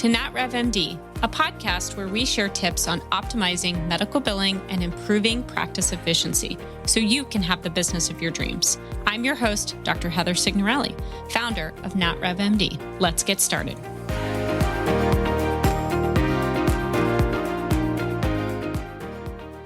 to NatRevMD, a podcast where we share tips on optimizing medical billing and improving practice efficiency so you can have the business of your dreams. I'm your host, Dr. Heather Signorelli, founder of NatRevMD. Let's get started.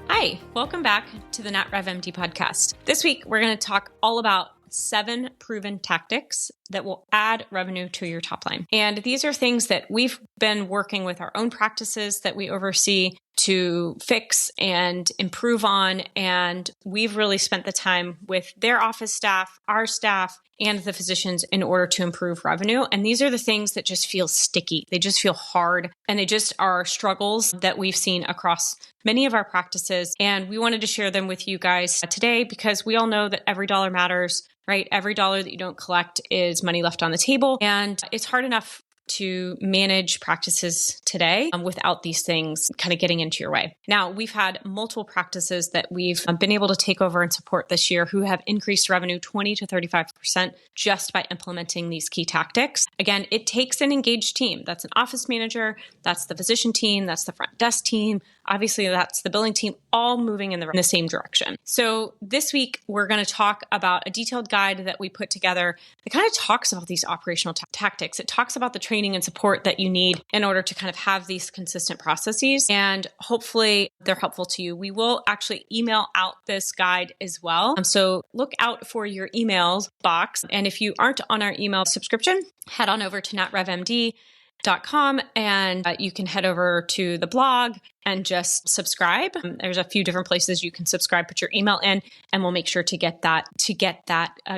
Hi, welcome back to the NatRevMD podcast. This week, we're going to talk all about 7 proven tactics that will add revenue to your top line. And these are things that we've been working with our own practices that we oversee to fix and improve on. And we've really spent the time with their office staff, our staff, and the physicians in order to improve revenue. And these are the things that just feel sticky. They just feel hard. And they just are struggles that we've seen across many of our practices. And we wanted to share them with you guys today because we all know that every dollar matters, right? Every dollar that you don't collect is money left on the table. And it's hard enough to manage practices today without these things kind of getting into your way. Now, we've had multiple practices that we've been able to take over and support this year who have increased revenue 20 to 35% just by implementing these key tactics. Again, it takes an engaged team. That's an office manager, that's the physician team, that's the front desk team. Obviously, that's the billing team, all moving in the same direction. So this week, we're going to talk about a detailed guide that we put together that kind of talks about these operational tactics. It talks about the training and support that you need in order to kind of have these consistent processes. And hopefully, they're helpful to you. We will actually email out this guide as well. So look out for your emails box. And if you aren't on our email subscription, head on over to natrevmd.com and you can head over to the blog and just subscribe. There's a few different places you can subscribe, put your email in, and we'll make sure to get that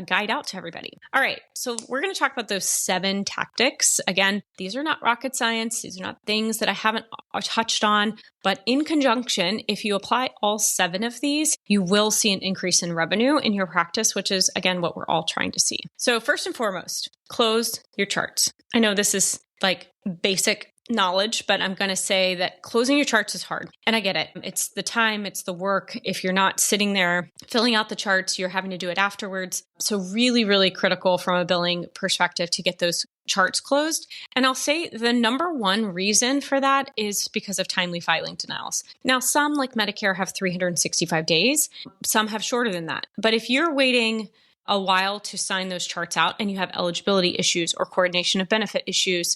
guide out to everybody. All right, so we're going to talk about those 7 tactics. Again, these are not rocket science. These are not things that I haven't touched on, but in conjunction, if you apply all 7 of these, you will see an increase in revenue in your practice, which is, again, what we're all trying to see. So first and foremost, close your charts. I know this is like basic knowledge, but I'm going to say that closing your charts is hard. And I get it. It's the time, it's the work. If you're not sitting there filling out the charts, you're having to do it afterwards. So really, really critical from a billing perspective to get those charts closed. And I'll say the number one reason for that is because of timely filing denials. Now, some like Medicare have 365 days. Some have shorter than that. But if you're waiting a while to sign those charts out and you have eligibility issues or coordination of benefit issues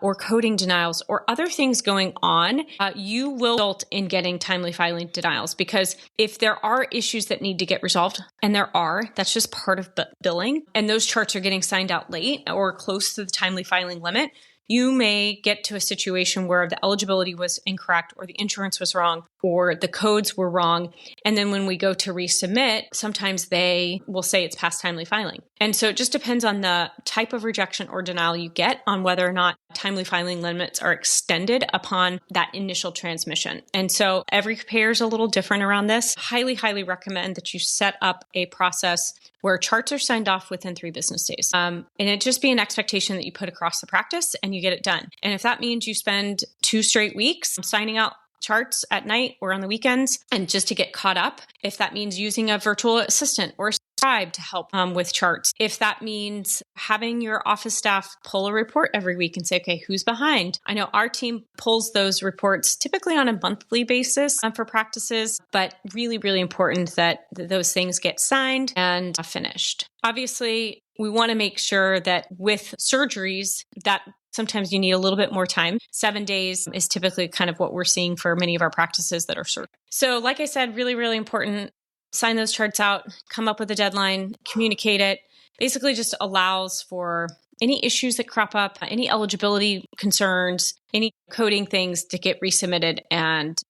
or coding denials or other things going on, you will result in getting timely filing denials because if there are issues that need to get resolved, and there are, that's just part of billing, and those charts are getting signed out late or close to the timely filing limit, you may get to a situation where the eligibility was incorrect or the insurance was wrong or the codes were wrong. And then when we go to resubmit, sometimes they will say it's past timely filing. And so it just depends on the type of rejection or denial you get on whether or not timely filing limits are extended upon that initial transmission. And so every payer is a little different around this. Highly, highly recommend that you set up a process where charts are signed off within 3 business days. And it just be an expectation that you put across the practice and you get it done. And if that means you spend 2 straight weeks signing out charts at night or on the weekends and just to get caught up, if that means using a virtual assistant or a scribe to help with charts, if that means having your office staff pull a report every week and say, okay, who's behind? I know our team pulls those reports typically on a monthly basis for practices, but really, really important that those things get signed and finished. Obviously, we want to make sure that with surgeries that sometimes you need a little bit more time. 7 days is typically kind of what we're seeing for many of our practices that are surgery. So like I said, really, really important. Sign those charts out, come up with a deadline, communicate it. Basically just allows for any issues that crop up, any eligibility concerns, any coding things to get resubmitted and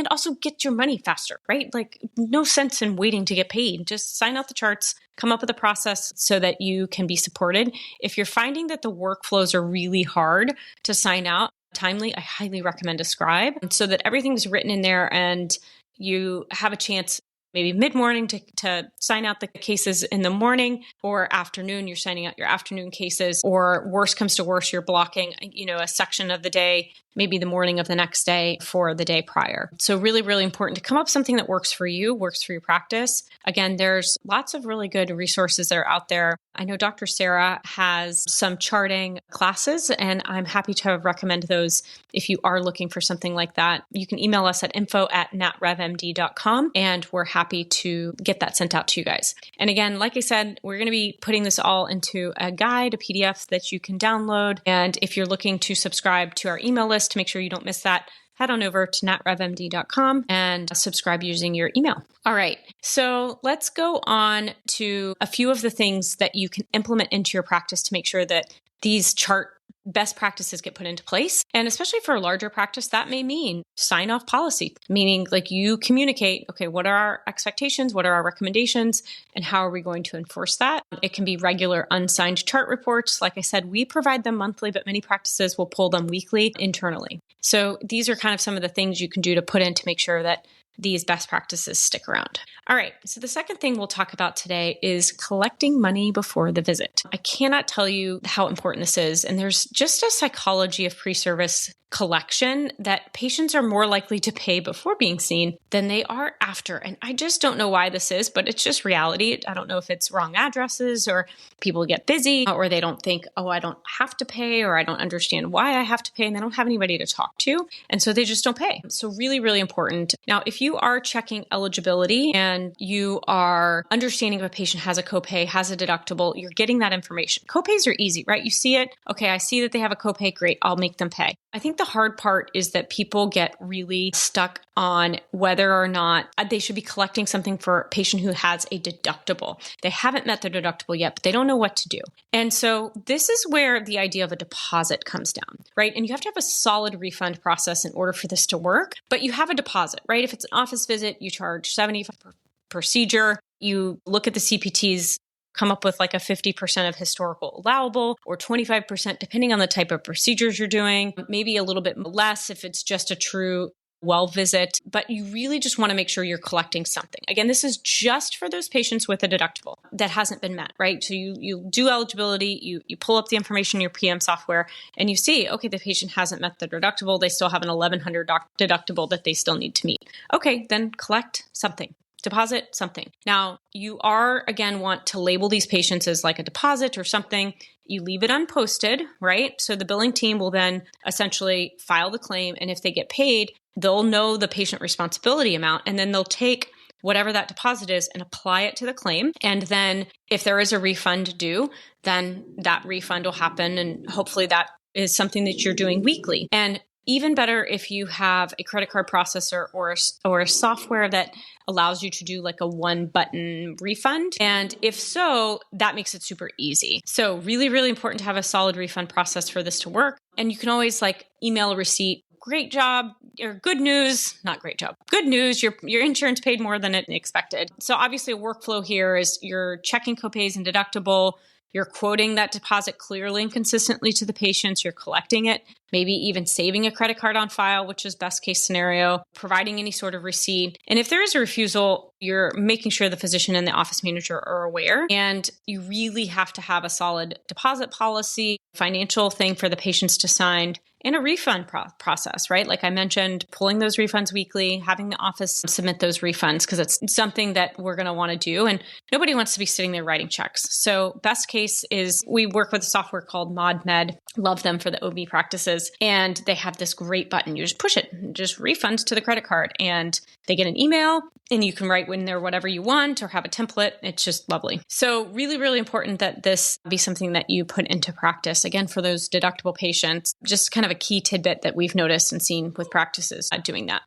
also get your money faster, right? Like no sense in waiting to get paid. Just sign out the charts, come up with a process so that you can be supported. If you're finding that the workflows are really hard to sign out timely, I highly recommend a scribe so that everything's written in there and you have a chance maybe mid-morning to sign out the cases in the morning, or afternoon, you're signing out your afternoon cases, or worst comes to worst, you're blocking, a section of the day maybe the morning of the next day for the day prior. So really, really important to come up with something that works for you, works for your practice. Again, there's lots of really good resources that are out there. I know Dr. Sarah has some charting classes, and I'm happy to recommend those if you are looking for something like that. You can email us at info@natrevmd.com, and we're happy to get that sent out to you guys. And again, like I said, we're going to be putting this all into a guide, a PDF that you can download. And if you're looking to subscribe to our email list to make sure you don't miss that, head on over to natrevmd.com and subscribe using your email. All right, so let's go on to a few of the things that you can implement into your practice to make sure that these chart best practices get put into place. And especially for a larger practice, that may mean sign off policy, meaning like you communicate, okay, what are our expectations? What are our recommendations? And how are we going to enforce that? It can be regular unsigned chart reports. Like I said, we provide them monthly, but many practices will pull them weekly internally. So these are kind of some of the things you can do to put in to make sure that these best practices stick around. All right, so the second thing we'll talk about today is collecting money before the visit. I cannot tell you how important this is, and there's just a psychology of pre-service collection that patients are more likely to pay before being seen than they are after. And I just don't know why this is, but it's just reality. I don't know if it's wrong addresses or people get busy or they don't think, oh, I don't have to pay, or I don't understand why I have to pay, and they don't have anybody to talk to. And so they just don't pay. So really, really important. Now, if you are checking eligibility and you are understanding if a patient has a copay, has a deductible, you're getting that information. Copays are easy, right? You see it. Okay, I see that they have a copay. Great. I'll make them pay. I think the hard part is that people get really stuck on whether or not they should be collecting something for a patient who has a deductible. They haven't met their deductible yet, but they don't know what to do. And so this is where the idea of a deposit comes down, right? And you have to have a solid refund process in order for this to work, but you have a deposit, right? If it's an office visit, you charge $75 per procedure. You look at the CPTs, come up with like a 50% of historical allowable or 25%, depending on the type of procedures you're doing, maybe a little bit less if it's just a true well visit, but you really just want to make sure you're collecting something. Again, this is just for those patients with a deductible that hasn't been met, right? So you do eligibility, you pull up the information in your PM software and you see, okay, the patient hasn't met the deductible. They still have an $1,100 deductible that they still need to meet. Okay, then collect something. Deposit something. Now, you are, again, want to label these patients as like a deposit or something. You leave it unposted, right? So the billing team will then essentially file the claim. And if they get paid, they'll know the patient responsibility amount. And then they'll take whatever that deposit is and apply it to the claim. And then if there is a refund due, then that refund will happen. And hopefully that is something that you're doing weekly. And even better if you have a credit card processor or a software that allows you to do like a one-button refund. And if so, that makes it super easy. So really, really important to have a solid refund process for this to work. And you can always like email a receipt. Great job, or good news, not great job. Good news, your insurance paid more than it expected. So obviously a workflow here is you're checking copays and deductible. You're quoting that deposit clearly and consistently to the patients. You're collecting it, maybe even saving a credit card on file, which is best case scenario, providing any sort of receipt. And if there is a refusal, you're making sure the physician and the office manager are aware. And you really have to have a solid deposit policy, financial thing for the patients to sign, and a refund process, right? Like I mentioned, pulling those refunds weekly, having the office submit those refunds because it's something that we're going to want to do. And nobody wants to be sitting there writing checks. So best case is we work with a software called ModMed. Love them for the OB practices. And they have this great button. You just push it, just refunds to the credit card. And they get an email and you can write in there whatever you want or have a template. It's just lovely. So really, really important that this be something that you put into practice. Again, for those deductible patients, just kind of a key tidbit that we've noticed and seen with practices doing that.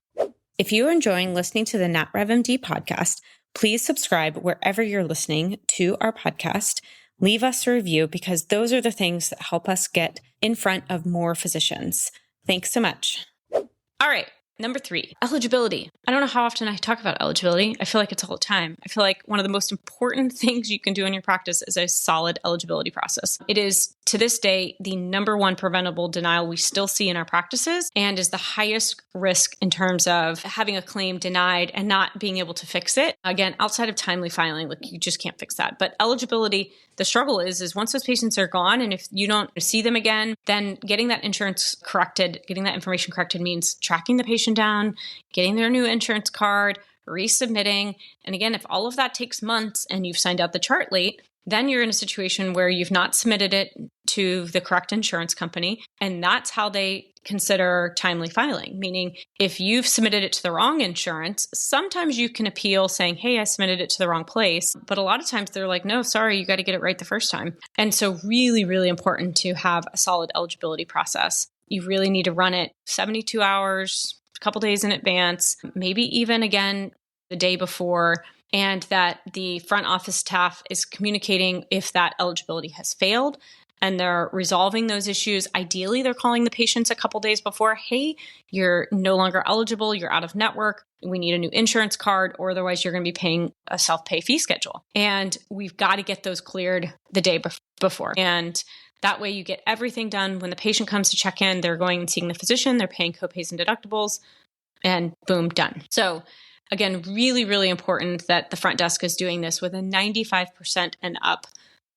If you're enjoying listening to the NatRevMD podcast, please subscribe wherever you're listening to our podcast. Leave us a review because those are the things that help us get in front of more physicians. Thanks so much. All right. Number 3, eligibility. I don't know how often I talk about eligibility. I feel like it's all the time. I feel like one of the most important things you can do in your practice is a solid eligibility process. It is, to this day, the number one preventable denial we still see in our practices and is the highest risk in terms of having a claim denied and not being able to fix it. Again, outside of timely filing, like you just can't fix that. But eligibility, the struggle is once those patients are gone and if you don't see them again, then getting that insurance corrected, getting that information corrected means tracking the patient down, getting their new insurance card, resubmitting. And again, if all of that takes months and you've signed out the chart late, then you're in a situation where you've not submitted it to the correct insurance company. And that's how they consider timely filing, meaning if you've submitted it to the wrong insurance, sometimes you can appeal saying, hey, I submitted it to the wrong place. But a lot of times they're like, no, sorry, you got to get it right the first time. And so really, really important to have a solid eligibility process. You really need to run it 72 hours, a couple days in advance, maybe even again the day before, and that the front office staff is communicating if that eligibility has failed and they're resolving those issues. Ideally, they're calling the patients a couple days before, hey, you're no longer eligible, you're out of network, we need a new insurance card, or otherwise you're going to be paying a self-pay fee schedule. And we've got to get those cleared the day before. And that way you get everything done. When the patient comes to check in, they're going and seeing the physician, they're paying copays and deductibles, and boom, done. So again, really, really important that the front desk is doing this with a 95% and up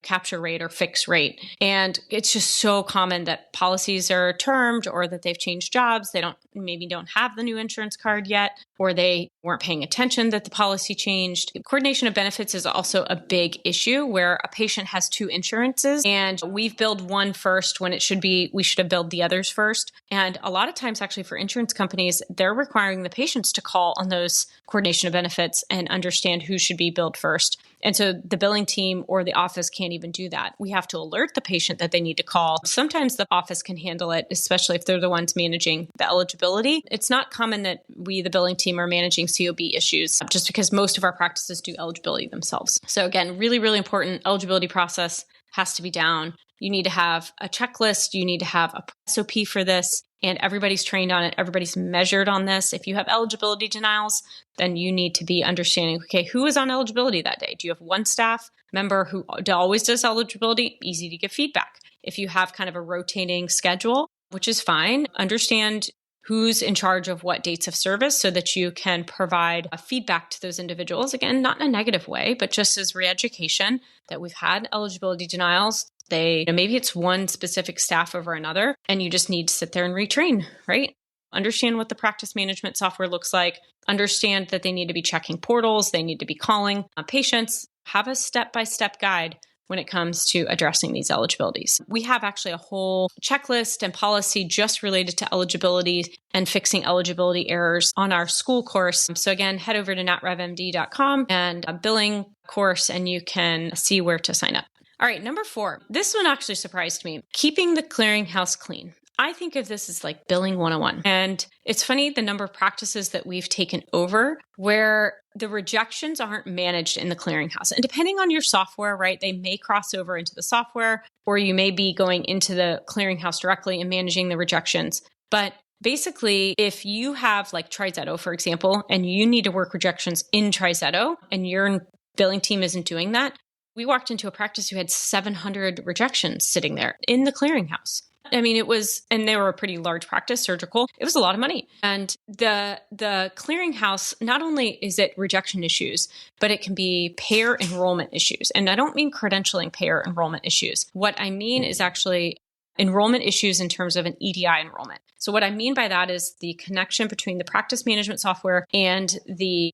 capture rate or fix rate. And it's just so common that policies are termed or that they've changed jobs. They maybe don't have the new insurance card yet, or they weren't paying attention that the policy changed. Coordination of benefits is also a big issue where a patient has 2 insurances and we've billed one first when we should have billed the others first. And a lot of times actually for insurance companies, they're requiring the patients to call on those coordination of benefits and understand who should be billed first. And so the billing team or the office can't even do that. We have to alert the patient that they need to call. Sometimes the office can handle it, especially if they're the ones managing the eligibility. It's not common that we, the billing team, are managing COB issues just because most of our practices do eligibility themselves. So again, really, really important. Eligibility process has to be down. You need to have a checklist. You need to have a SOP for this. And everybody's trained on it. Everybody's measured on this. If you have eligibility denials, then you need to be understanding, okay, who is on eligibility that day? Do you have one staff member who always does eligibility? Easy to give feedback. If you have kind of a rotating schedule, which is fine, understand who's in charge of what dates of service so that you can provide a feedback to those individuals. Again, not in a negative way, but just as re-education that we've had eligibility denials. Maybe it's one specific staff over another, and you just need to sit there and retrain, right? Understand what the practice management software looks like. Understand that they need to be checking portals. They need to be calling patients. Have a step-by-step guide when it comes to addressing these eligibilities. We have actually a whole checklist and policy just related to eligibility and fixing eligibility errors on our school course. So again, head over to natrevmd.com and a billing course, and you can see where to sign up. All right, number 4. This one actually surprised me. Keeping the clearinghouse clean. I think of this as like billing 101. And it's funny the number of practices that we've taken over where the rejections aren't managed in the clearinghouse. And depending on your software, right, they may cross over into the software, or you may be going into the clearinghouse directly and managing the rejections. But basically, if you have like TriZetto, for example, and you need to work rejections in TriZetto and your billing team isn't doing that, we walked into a practice who had 700 rejections sitting there in the clearinghouse. I mean, and they were a pretty large practice, surgical. It was a lot of money. And the clearinghouse, not only is it rejection issues, but it can be payer enrollment issues. And I don't mean credentialing payer enrollment issues. What I mean is actually enrollment issues in terms of an EDI enrollment. So what I mean by that is the connection between the practice management software and the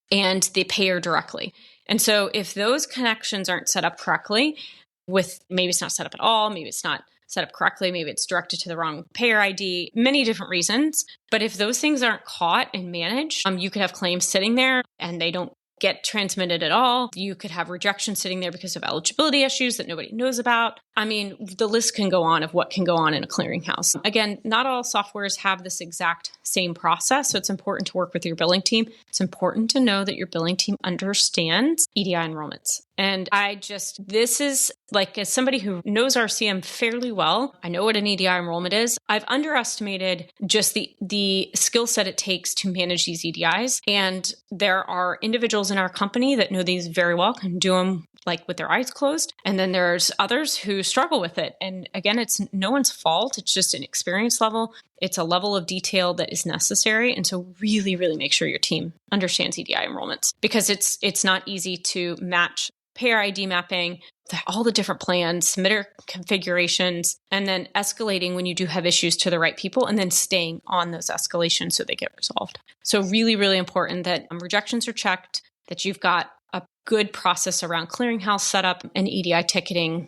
payer directly. And so if those connections aren't set up correctly, maybe it's not set up at all, maybe it's not set up correctly, maybe it's directed to the wrong payer ID, many different reasons. But if those things aren't caught and managed, you could have claims sitting there and they don't get transmitted at all. You could have rejection sitting there because of eligibility issues that nobody knows about. I mean, the list can go on of what can go on in a clearinghouse. Again, not all softwares have this exact same process, so it's important to work with your billing team. It's important to know that your billing team understands EDI enrollments. And this is like, as somebody who knows RCM fairly well, I know what an EDI enrollment is. I've underestimated just the skill set it takes to manage these EDIs. And there are individuals in our company that know these very well, can do them like with their eyes closed. And then there's others who struggle with it. And again, it's no one's fault. It's just an experience level. It's a level of detail that is necessary. And so really, really make sure your team understands EDI enrollments, because it's not easy to match payer ID mapping, all the different plans, submitter configurations, and then escalating when you do have issues to the right people, and then staying on those escalations so they get resolved. So really, really important that rejections are checked, that you've got a good process around clearinghouse setup and EDI ticketing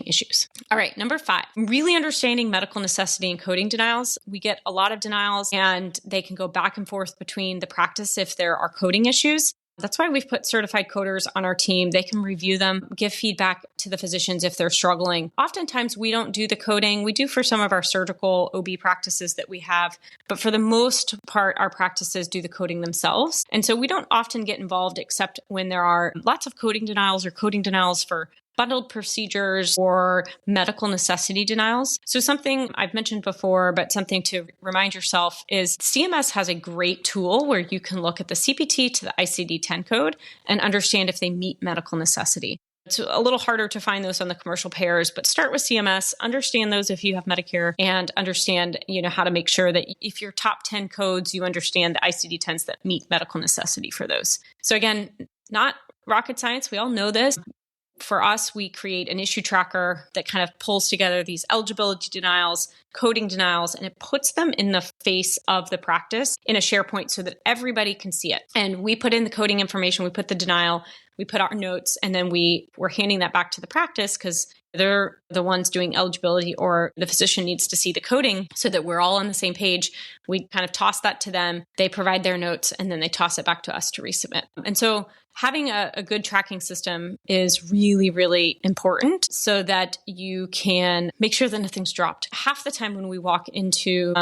issues. All right, number 5, really understanding medical necessity and coding denials. We get a lot of denials, and they can go back and forth between the practice if there are coding issues. That's why we've put certified coders on our team. They can review them, give feedback to the physicians if they're struggling. Oftentimes, we don't do the coding. We do for some of our surgical OB practices that we have, but for the most part, our practices do the coding themselves. And so we don't often get involved except when there are lots of coding denials or coding denials for bundled procedures or medical necessity denials. So something I've mentioned before, but something to remind yourself is CMS has a great tool where you can look at the CPT to the ICD-10 code and understand if they meet medical necessity. It's a little harder to find those on the commercial payers, but start with CMS, understand those if you have Medicare, and understand, how to make sure that if your top 10 codes, you understand the ICD-10s that meet medical necessity for those. So again, not rocket science. We all know this. For us, we create an issue tracker that kind of pulls together these eligibility denials, coding denials, and it puts them in the face of the practice in a SharePoint so that everybody can see it. And we put in the coding information, we put the denial, we put our notes, and then we're handing that back to the practice because they're the ones doing eligibility, or the physician needs to see the coding so that we're all on the same page. We kind of toss that to them. They provide their notes, and then they toss it back to us to resubmit. And so having a good tracking system is really, really important so that you can make sure that nothing's dropped. Half the time when we walk into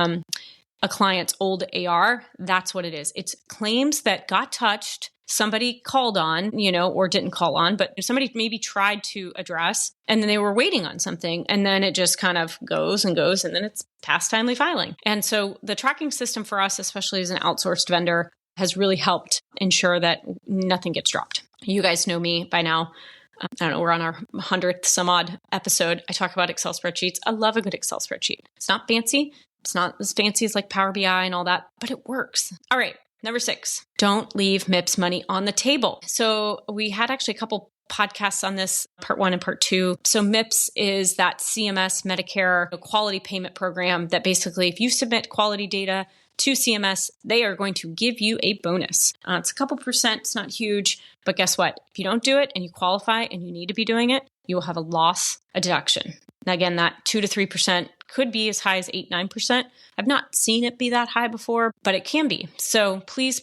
a client's old AR, that's what it is. It's claims that got touched, somebody called on, or didn't call on, but somebody maybe tried to address, and then they were waiting on something, and then it just kind of goes and goes, and then it's past timely filing. And so the tracking system for us, especially as an outsourced vendor, has really helped ensure that nothing gets dropped. You guys know me by now. I don't know, we're on our 100th some odd episode. I talk about Excel spreadsheets. I love a good Excel spreadsheet. It's not fancy. It's not as fancy as like Power BI and all that, but it works. All right. Number 6, don't leave MIPS money on the table. So we had actually a couple podcasts on this, part 1 and part 2. So MIPS is that CMS Medicare quality payment program that basically if you submit quality data to CMS, they are going to give you a bonus. It's a couple percent. It's not huge, but guess what? If you don't do it and you qualify and you need to be doing it, you will have a deduction. Now, again, that 2 to 3% could be as high as 8, 9%. I've not seen it be that high before, but it can be. So please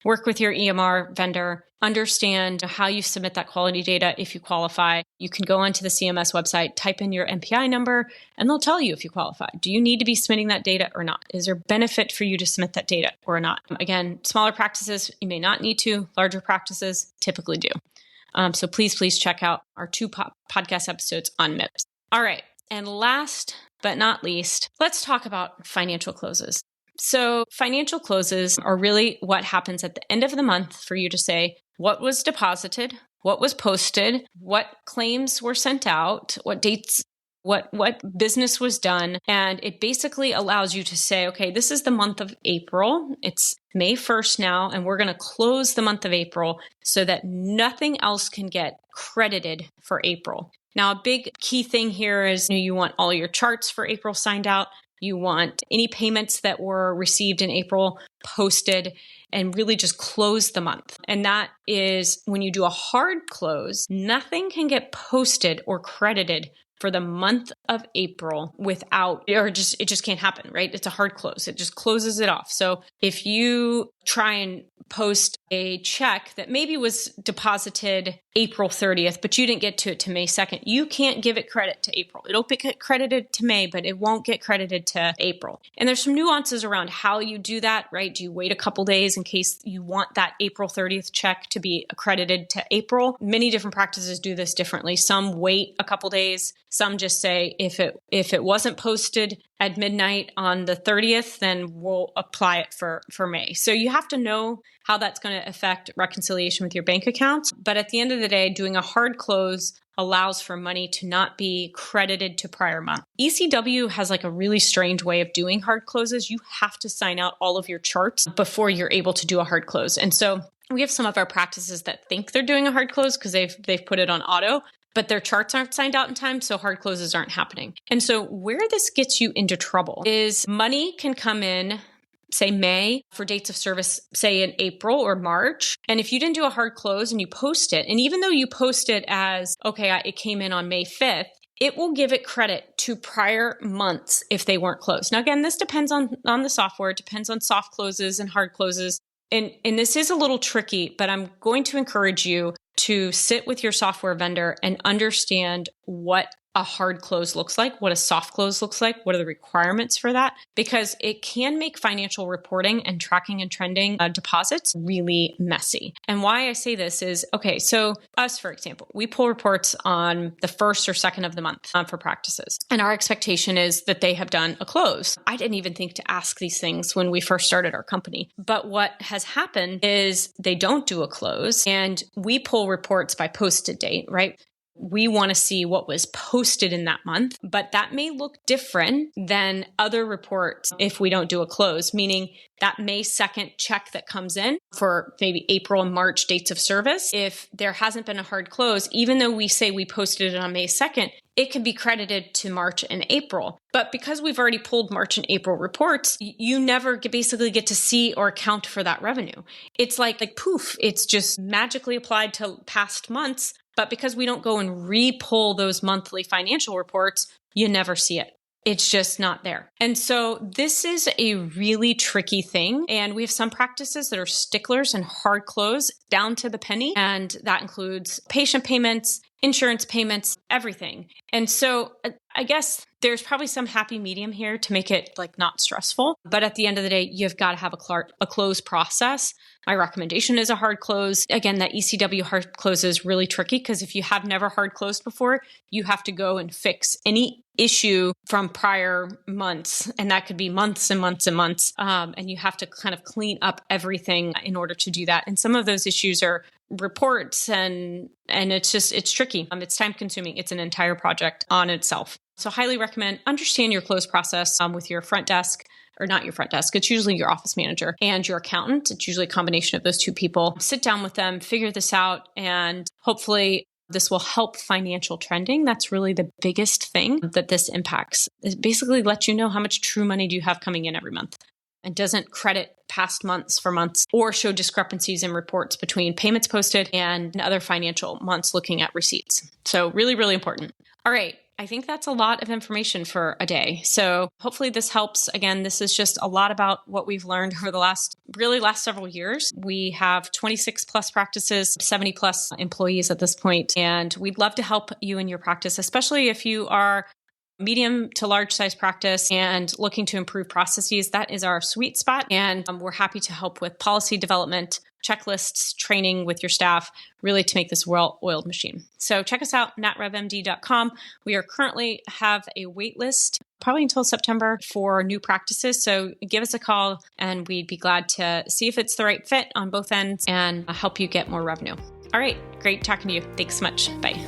work with your EMR vendor. Understand how you submit that quality data if you qualify. You can go onto the CMS website, type in your MPI number, and they'll tell you if you qualify. Do you need to be submitting that data or not? Is there benefit for you to submit that data or not? Again, smaller practices, you may not need to. Larger practices typically do. So please check out our 2 podcast episodes on MIPS. All right. And last but not least, let's talk about financial closes. So financial closes are really what happens at the end of the month for you to say what was deposited, what was posted, what claims were sent out, what dates, what business was done. And it basically allows you to say, okay, this is the month of April. It's May 1st now, and we're going to close the month of April so that nothing else can get credited for April. Now, a big key thing here is you want all your charts for April signed out. You want any payments that were received in April posted, and really just close the month. And that is when you do a hard close, nothing can get posted or credited for the month of April without, it just can't happen, right? It's a hard close. It just closes it off. So if you try and post a check that maybe was deposited April 30th, but you didn't get to it to May 2nd, you can't give it credit to April. It'll get credited to May, but it won't get credited to April. And there's some nuances around how you do that, right? Do you wait a couple days in case you want that April 30th check to be accredited to April? Many different practices do this differently. Some wait a couple days. Some just say if it wasn't posted at midnight on the 30th, then we'll apply it for May. So you have to know how that's going to affect reconciliation with your bank accounts. But at the end of the day, doing a hard close allows for money to not be credited to prior month. ECW has like a really strange way of doing hard closes. You have to sign out all of your charts before you're able to do a hard close. And so we have some of our practices that think they're doing a hard close because they've put it on auto, but their charts aren't signed out in time, so hard closes aren't happening. And so where this gets you into trouble is money can come in, say May, for dates of service, say in April or March. And if you didn't do a hard close and you post it, and even though you post it as, okay, it came in on May 5th, it will give it credit to prior months if they weren't closed. Now, again, this depends on the software. It depends on soft closes and hard closes. And this is a little tricky, but I'm going to encourage you to sit with your software vendor and understand what a hard close looks like, what a soft close looks like, what are the requirements for that, because it can make financial reporting and tracking and trending deposits really messy. And why I say this is, okay, so us, for example, we pull reports on the 1st or 2nd of the month for practices. And our expectation is that they have done a close. I didn't even think to ask these things when we first started our company. But what has happened is they don't do a close, and we pull reports by posted date, right? We want to see what was posted in that month, but that may look different than other reports if we don't do a close, meaning that May 2nd check that comes in for maybe April and March dates of service. If there hasn't been a hard close, even though we say we posted it on May 2nd, it can be credited to March and April. But because we've already pulled March and April reports, you never basically get to see or account for that revenue. It's like poof, it's just magically applied to past months. But because we don't go and re-pull those monthly financial reports, you never see it. It's just not there. And so this is a really tricky thing. And we have some practices that are sticklers and hard close down to the penny. And that includes patient payments, insurance payments, everything. And so I guess there's probably some happy medium here to make it like not stressful. But at the end of the day, you've got to have a close process. My recommendation is a hard close. Again, that ECW hard close is really tricky because if you have never hard closed before, you have to go and fix any issue from prior months. And that could be months and months and months. And you have to kind of clean up everything in order to do that. And some of those issues are reports and it's tricky. It's time consuming. It's an entire project on itself. So highly recommend understand your close process with your front desk, or not your front desk. It's usually your office manager and your accountant. It's usually a combination of those two people. Sit down with them, figure this out, and hopefully this will help financial trending. That's really the biggest thing that this impacts. It basically lets you know how much true money do you have coming in every month. And doesn't credit past months for months or show discrepancies in reports between payments posted and other financial months looking at receipts. So really, really important. All right. I think that's a lot of information for a day. So hopefully this helps. Again, this is just a lot about what we've learned over the last several years. We have 26 plus practices, 70 plus employees at this point, and we'd love to help you in your practice, especially if you are medium to large size practice and looking to improve processes. That is our sweet spot. And we're happy to help with policy development, checklists, training with your staff, really to make this well-oiled machine. So check us out, natrevmd.com. We are currently have a wait list probably until September for new practices. So give us a call and we'd be glad to see if it's the right fit on both ends and help you get more revenue. All right. Great talking to you. Thanks so much. Bye.